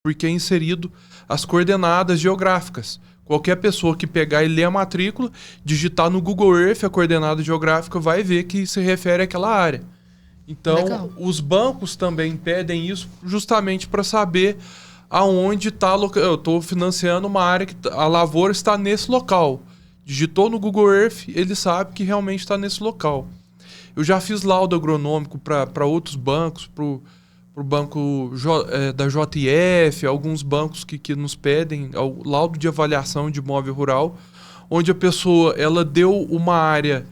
porque é inserido as coordenadas geográficas. Qualquer pessoa que pegar e ler a matrícula, digitar no Google Earth a coordenada geográfica, vai ver que se refere àquela área. Então, Legal. Os bancos também pedem isso justamente para saber aonde está... Eu estou financiando uma área que a lavoura está nesse local. Digitou no Google Earth, ele sabe que realmente está nesse local. Eu já fiz laudo agronômico para outros bancos, para o banco da JF, alguns bancos que nos pedem laudo de avaliação de imóvel rural, onde a pessoa ela deu uma área,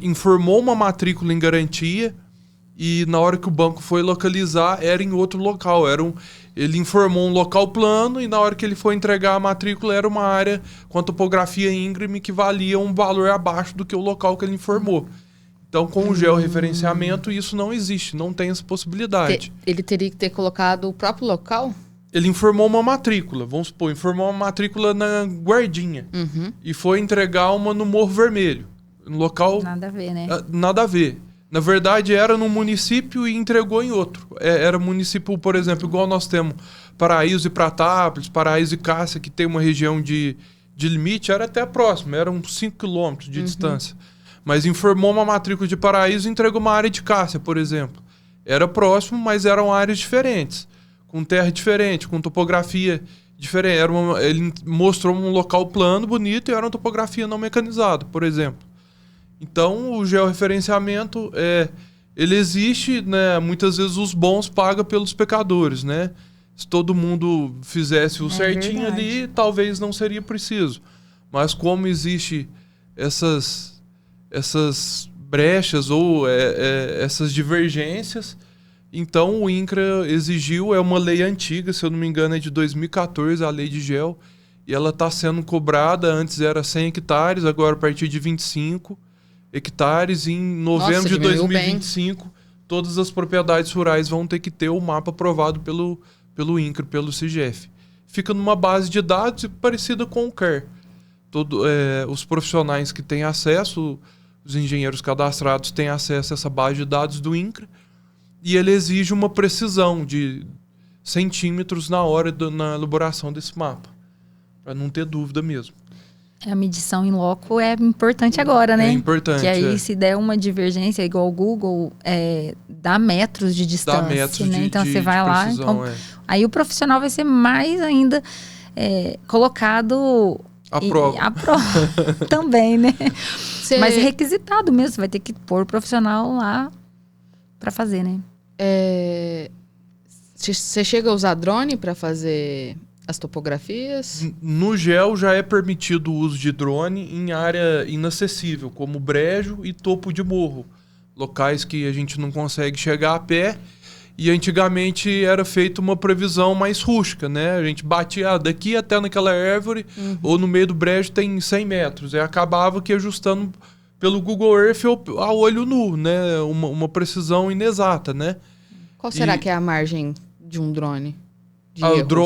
informou uma matrícula em garantia, e na hora que o banco foi localizar, era em outro local. Ele informou um local plano, e na hora que ele foi entregar a matrícula, era uma área com a topografia íngreme que valia um valor abaixo do que o local que ele informou. Então, com o georreferenciamento, isso não existe, não tem essa possibilidade. Ele teria que ter colocado o próprio local? Ele informou uma matrícula, vamos supor, informou uma matrícula na Guardinha. E foi entregar uma no Morro Vermelho. No local... Nada a ver, né? Nada a ver. Na verdade, era num município e entregou em outro. Era município, por exemplo, igual nós temos Paraíso e Pratápolis, Paraíso e Cássia, que tem uma região de limite, era até próximo, eram 5 quilômetros de distância. Mas informou uma matrícula de Paraíso e entregou uma área de Cássia, por exemplo. Era próximo, mas eram áreas diferentes, com terra diferente, com topografia diferente. Ele mostrou um local plano, bonito, e era uma topografia não mecanizada, por exemplo. Então, o georreferenciamento, ele existe, né? Muitas vezes os bons pagam pelos pecadores, né? Se todo mundo fizesse o certinho ali, talvez não seria preciso. Mas como existe essas brechas ou essas divergências, então o INCRA exigiu, é uma lei antiga, se eu não me engano é de 2014, a lei de gel, e ela está sendo cobrada, antes era 100 hectares, agora a partir de 25 hectares, em novembro de 2025, todas as propriedades rurais vão ter que ter o mapa aprovado pelo INCRA, pelo CGF. Fica numa base de dados parecida com o CAR. Os profissionais que têm acesso, os engenheiros cadastrados têm acesso a essa base de dados do INCRA, e ele exige uma precisão de centímetros na na elaboração desse mapa, para não ter dúvida mesmo. A medição em loco é importante agora, né? É importante. Que aí, se der uma divergência, igual o Google, dá metros de distância, dá metros, né? Então, você vai lá... Precisão, Aí o profissional vai ser mais ainda colocado... A prova. Também, né? Mas é requisitado mesmo. Você vai ter que pôr o profissional lá para fazer, né? Você chega a usar drone para fazer as topografias? No GEL já é permitido o uso de drone em área inacessível, como brejo e topo de morro. Locais que a gente não consegue chegar a pé. E antigamente era feita uma previsão mais rústica, né? A gente batia daqui até naquela árvore, ou no meio do brejo tem 100 metros. E acabava que ajustando pelo Google Earth a olho nu, né? Uma precisão inexata, né? Qual será que é a margem de um drone?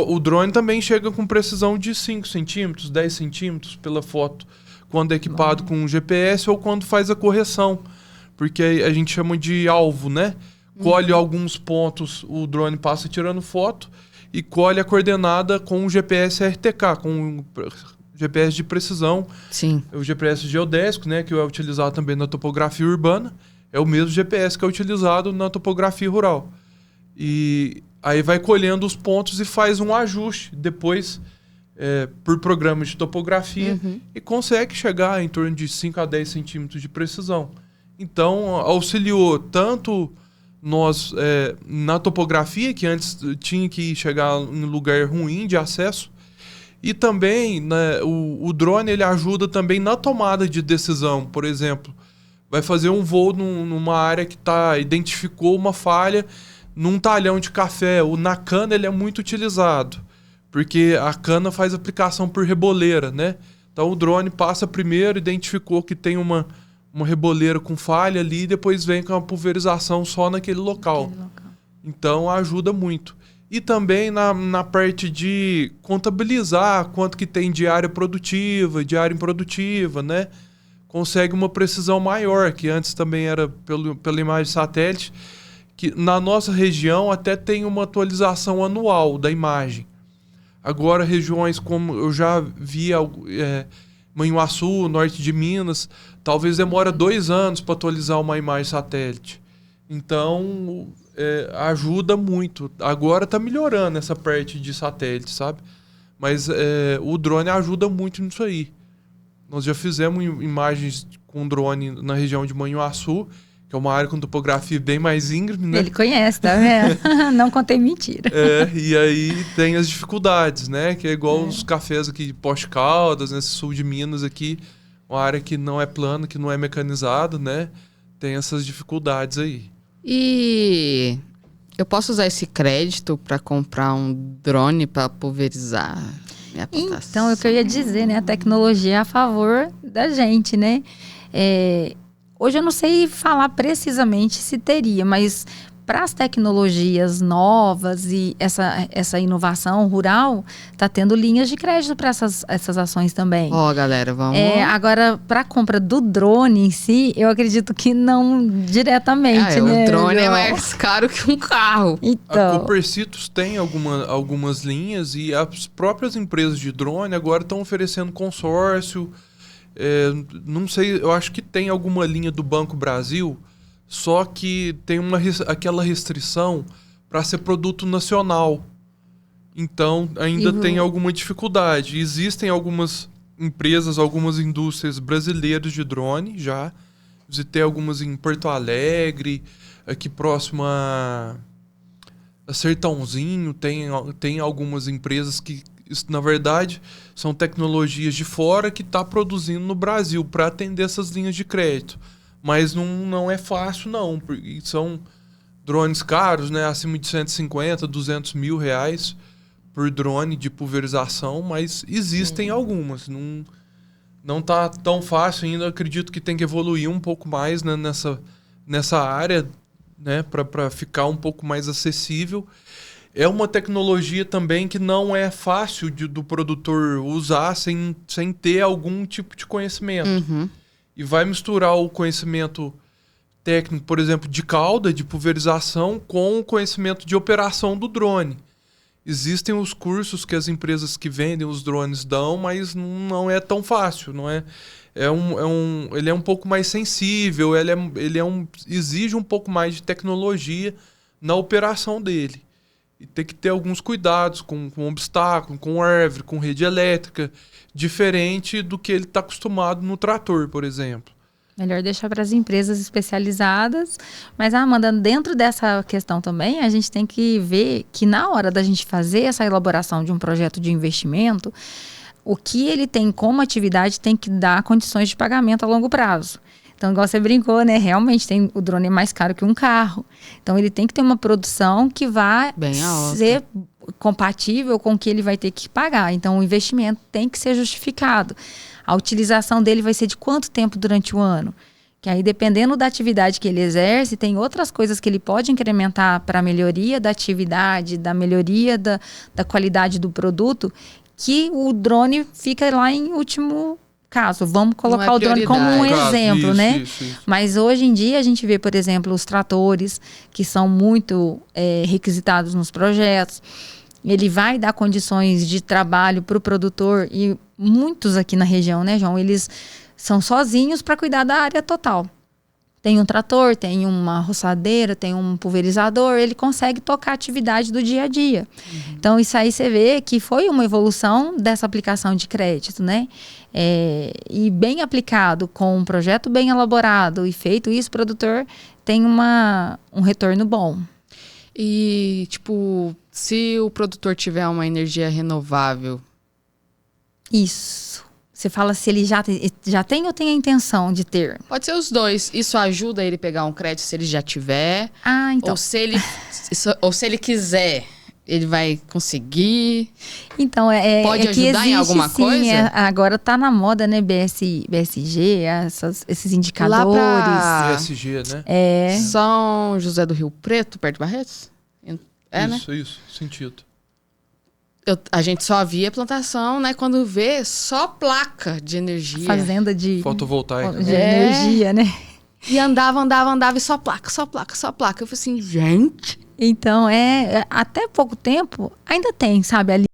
O drone também chega com precisão de 5 centímetros, 10 centímetros pela foto, quando é equipado com um GPS ou quando faz a correção. Porque a gente chama de alvo, né? Colhe alguns pontos, o drone passa tirando foto e colhe a coordenada com o GPS RTK, com o GPS de precisão. Sim. O GPS geodésico, né, que é utilizado também na topografia urbana, é o mesmo GPS que é utilizado na topografia rural. E aí vai colhendo os pontos e faz um ajuste depois por programa de topografia e consegue chegar em torno de 5 a 10 centímetros de precisão. Então, auxiliou tanto nós na topografia, que antes tinha que chegar em lugar ruim de acesso, e também, né, o drone ele ajuda também na tomada de decisão. Por exemplo, vai fazer um voo numa área que identificou uma falha num talhão de café. Na cana ele é muito utilizado, porque a cana faz aplicação por reboleira, né? Então o drone passa primeiro, identificou que tem uma reboleira com falha ali, e depois vem com a pulverização só naquele local. Então ajuda muito. E também na parte de contabilizar quanto que tem de área produtiva, de área improdutiva, né? Consegue uma precisão maior, que antes também era pela imagem satélite, que na nossa região até tem uma atualização anual da imagem. Agora, regiões como eu já vi, Manhuaçu, norte de Minas, talvez demora 2 anos para atualizar uma imagem satélite. Então, ajuda muito. Agora está melhorando essa parte de satélite, sabe? Mas o drone ajuda muito nisso aí. Nós já fizemos imagens com drone na região de Manhuaçu, que é uma área com topografia bem mais íngreme, né? Ele conhece, tá vendo? Não contei mentira. E aí tem as dificuldades, né? Que é igual os cafés aqui de Poste Caldas, nesse sul de Minas aqui, uma área que não é plana, que não é mecanizada, né? Tem essas dificuldades aí. E eu posso usar esse crédito para comprar um drone para pulverizar minha plantação? Então, é o que eu ia dizer, né? A tecnologia é a favor da gente, né? Hoje eu não sei falar precisamente se teria, mas para as tecnologias novas e essa inovação rural, tá tendo linhas de crédito para essas ações também. Galera, vamos... Agora, para a compra do drone em si, eu acredito que não diretamente, né? O drone é mais caro que um carro. Então... A Copercitos tem algumas linhas e as próprias empresas de drone agora estão oferecendo consórcio. Não sei, eu acho que tem alguma linha do Banco Brasil, só que tem aquela restrição para ser produto nacional. Então, ainda tem alguma dificuldade. Existem algumas empresas, algumas indústrias brasileiras de drone já. Visitei algumas em Porto Alegre, aqui próximo a Sertãozinho. Tem algumas empresas que, na verdade, são tecnologias de fora que está produzindo no Brasil para atender essas linhas de crédito. Mas não é fácil, não. Porque são drones caros, né? Acima de 150, 200 mil reais por drone de pulverização, mas existem algumas. Não tá tão fácil ainda. Eu acredito que tem que evoluir um pouco mais, né, nessa área, né, para ficar um pouco mais acessível. É uma tecnologia também que não é fácil do produtor usar sem ter algum tipo de conhecimento. Uhum. E vai misturar o conhecimento técnico, por exemplo, de cauda, de pulverização, com o conhecimento de operação do drone. Existem os cursos que as empresas que vendem os drones dão, mas não é tão fácil, não é? Ele é um pouco mais sensível, exige um pouco mais de tecnologia na operação dele. E tem que ter alguns cuidados com obstáculo, com árvore, com rede elétrica, diferente do que ele está acostumado no trator, por exemplo. Melhor deixar para as empresas especializadas. Mas, Amanda, dentro dessa questão também, a gente tem que ver que na hora da gente fazer essa elaboração de um projeto de investimento, o que ele tem como atividade tem que dar condições de pagamento a longo prazo. Então, igual você brincou, né? Realmente, o drone é mais caro que um carro. Então, ele tem que ter uma produção que vá ser compatível com o que ele vai ter que pagar. Então, o investimento tem que ser justificado. A utilização dele vai ser de quanto tempo durante o ano? Que aí, dependendo da atividade que ele exerce, tem outras coisas que ele pode incrementar para a melhoria da atividade, da melhoria da qualidade do produto, que o drone fica lá em último caso. Vamos colocar o drone como um exemplo, né? Isso. Mas hoje em dia a gente vê, por exemplo, os tratores, que são muito requisitados nos projetos. Ele vai dar condições de trabalho para o produtor, e muitos aqui na região, né, João? Eles são sozinhos para cuidar da área total. Tem um trator, tem uma roçadeira, tem um pulverizador, ele consegue tocar a atividade do dia a dia. Uhum. Então, isso aí você vê que foi uma evolução dessa aplicação de crédito, né? E bem aplicado, com um projeto bem elaborado e feito isso, o produtor tem um retorno bom. E, tipo, se o produtor tiver uma energia renovável... Isso. Você fala se ele já tem ou tem a intenção de ter? Pode ser os dois. Isso ajuda ele a pegar um crédito se ele já tiver. Ah, então. Ou se ele quiser, ele vai conseguir. Então, pode ajudar existe, em alguma sim, coisa? Agora tá na moda, né? BSG, esses indicadores. BSG, né? São José do Rio Preto, perto de Barretos? Isso, sentido. A gente só via plantação, né? Quando vê, só placa de energia. Fazenda de fotovoltaica. De energia, né? E andava e só placa. Eu falei assim, gente... Então, até pouco tempo, ainda tem, sabe, ali